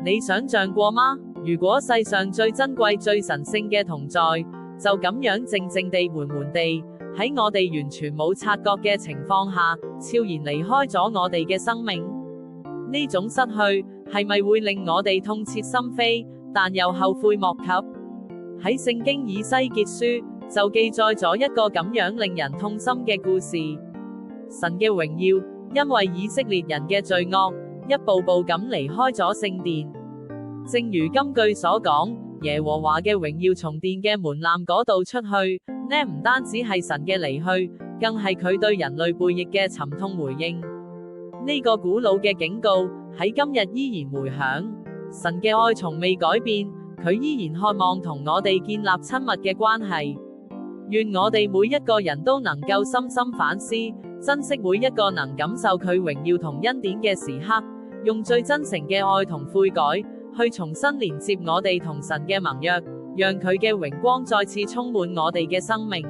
你想象過嗎？如果世上最珍貴、最神聖嘅同在，就咁樣靜靜地、緩緩地，喺我哋完全冇察覺嘅情況下，悄然離開咗我哋嘅生命，呢種失去，係咪會令我哋痛徹心扉，但又後悔莫及？喺聖經以西結書，就記載咗一個咁樣令人痛心嘅故事。神嘅榮耀，因為以色列人嘅罪惡，一步步咁離開咗聖殿。正如金句所講，耶和華嘅榮耀從殿嘅門檻嗰度出去，呢唔單止係神嘅離去，更係佢對人類背逆嘅沉痛回應。呢個古老嘅警告，喺今日依然回響。神嘅愛從未改變，佢依然渴望同我哋建立親密嘅關係。願我哋每一個人都能夠深深反思，珍惜每一個能感受佢榮耀同恩典嘅時刻，用最真誠嘅愛同悔改，去重新連接我哋同神嘅盟約，讓佢嘅榮光再次充滿我哋嘅生命。